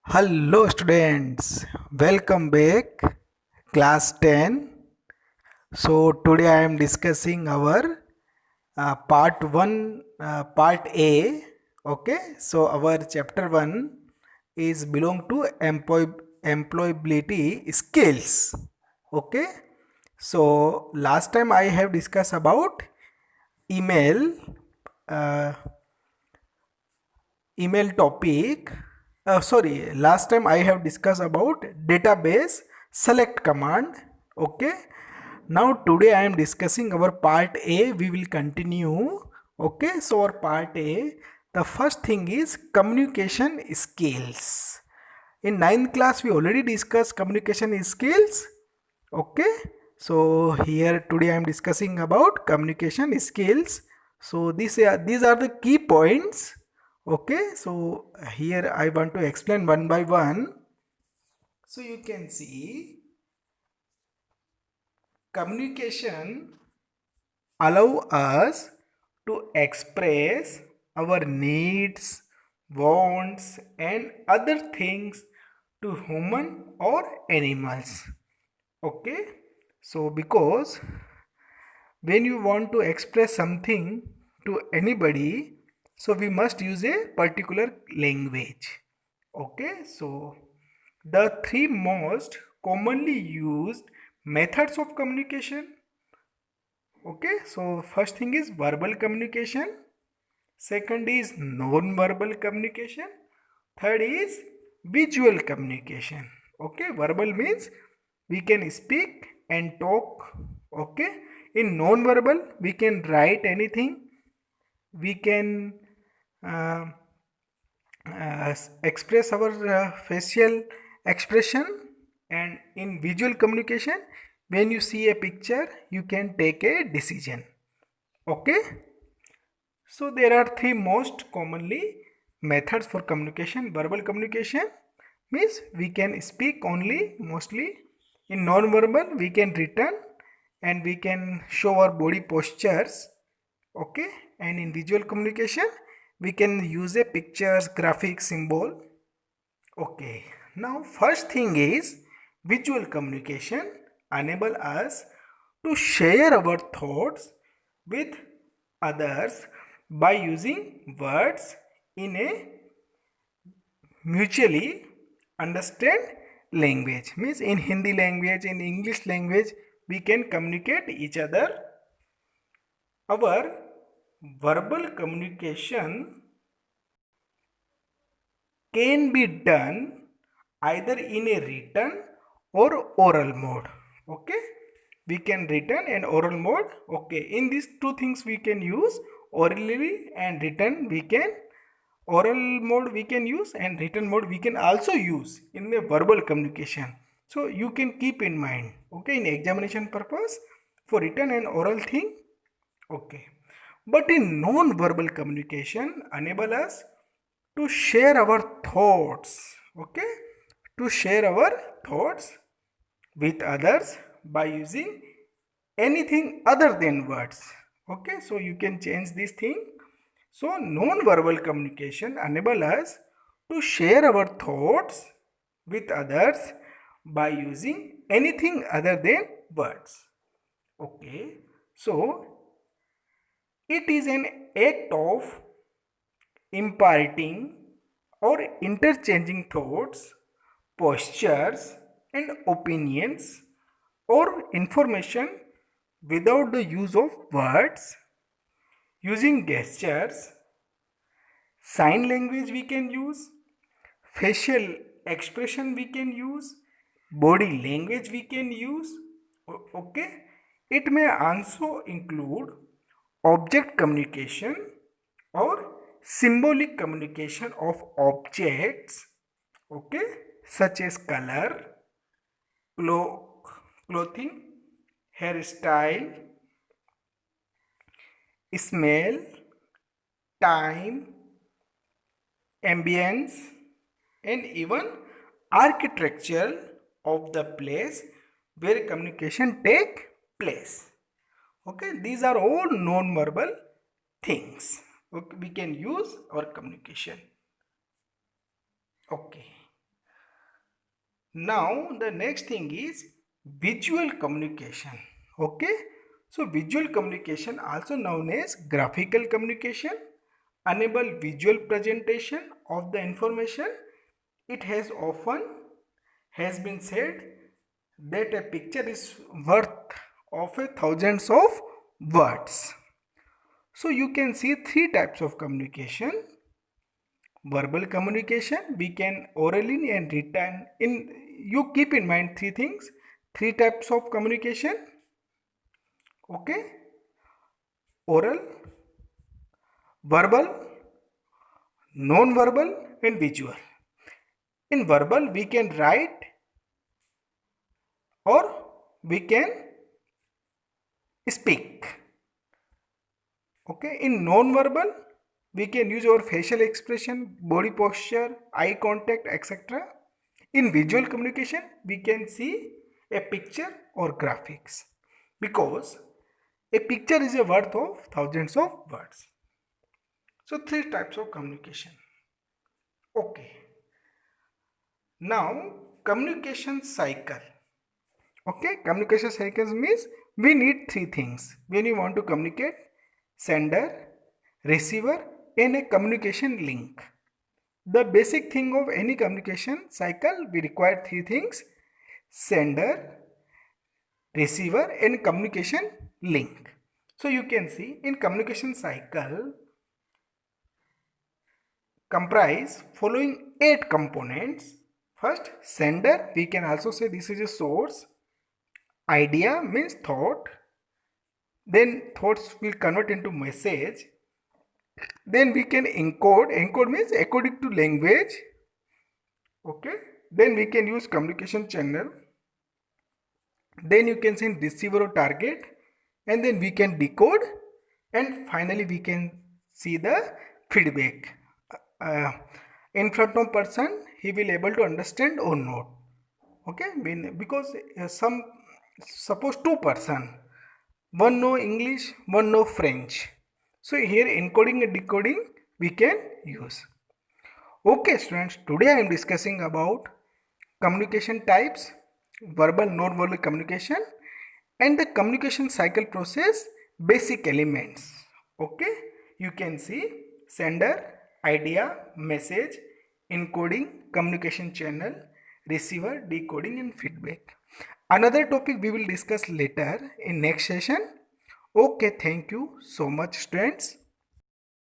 Hello students, welcome back class 10. So today I am discussing our part 1 part A. Okay, so our chapter 1 is belong to employability skills. Okay, so last time I have discussed about email uh, email topic. Sorry, last time I have discussed about database select command. Okay, now today I am discussing our part A. We will continue. Okay, so our part A, the first thing is communication skills. In ninth class we already discussed communication skills. Okay, so here today I am discussing about communication skills. So these are the key points. Okay, so here I want to explain one by one. So you can see communication allow us to express our needs, wants and other things to human or animals. Okay, so because when you want to express something to anybody, so we must use a particular language. Okay, so the three most commonly used methods of communication. Okay, so first thing is verbal communication, second is non-verbal communication, third is visual communication. Okay, verbal means we can speak and talk. Okay, in non-verbal we can write anything, we can uh, express our facial expression, and in visual communication when you see a picture you can take a decision. Okay, so there are three most commonly methods for communication. Verbal communication means we can speak only mostly. In non-verbal we can written and we can show our body postures. Okay, and in visual communication we can use a pictures, graphic, symbol. Okay, now first thing is visual communication enable us to share our thoughts with others by using words in a mutually understand language. Means in Hindi language, in English language we can communicate each other. Our verbal communication can be done either in a written or oral mode. Okay, we can written and oral mode. Okay, in these two things we can use orally and written. We can oral mode we can use and written mode we can also use in the verbal communication. So you can keep in mind. Okay, in examination purpose for written and oral thing. Okay, but in non-verbal communication enable us to share our thoughts. Okay, to share our thoughts with others by using anything other than words. Okay, so you can change this thing. So non-verbal communication enable us to share our thoughts with others by using anything other than words. Okay, so it is an act of imparting or interchanging thoughts, postures, and opinions or information without the use of words, using gestures, sign language we can use, facial expression we can use, body language we can use. Okay, it may also include object communication or symbolic communication of objects. Okay, such as color, clothing, hairstyle, smell, time, ambience, and even architecture of the place where communication take place. Okay, these are all non-verbal things. Okay, we can use our communication. Okay, Now the next thing is visual communication. Okay, so visual communication, also known as graphical communication, enable visual presentation of the information. It has often has been said that a picture is worth of a thousands of words. So you can see three types of communication. Verbal communication, we can orally and written. In you keep in mind three things, three types of communication. Okay, oral, verbal, non-verbal, and visual. In verbal, we can write or we can speak. Okay, in non-verbal, we can use our facial expression, body posture, eye contact, etc. In visual communication, we can see a picture or graphics, because a picture is a worth of thousands of words. So three types of communication. Okay. Now communication cycle. Okay, communication cycles means we need three things when you want to communicate: sender, receiver, and a communication link. The basic thing of any communication cycle, we require three things: sender, receiver, and communication link. So you can see in communication cycle comprise following 8 components. First, sender, we can also say this is a source. Idea means thought. Then thoughts will convert into message. Then we can encode. Encode means according to language. Okay. Then we can use communication channel. Then you can send receiver or target. And then we can decode. And finally we can see the feedback. In front of person, he will able to understand or not. Okay. Because some, suppose two person, one know English, one know French. So here encoding and decoding we can use. Okay students, today I am discussing about communication types, verbal, non-verbal communication, and the communication cycle process basic elements. Okay, you can see sender, idea, message, encoding, communication channel, receiver, decoding, and feedback. Another topic we will discuss later in next session. Okay, thank you so much students.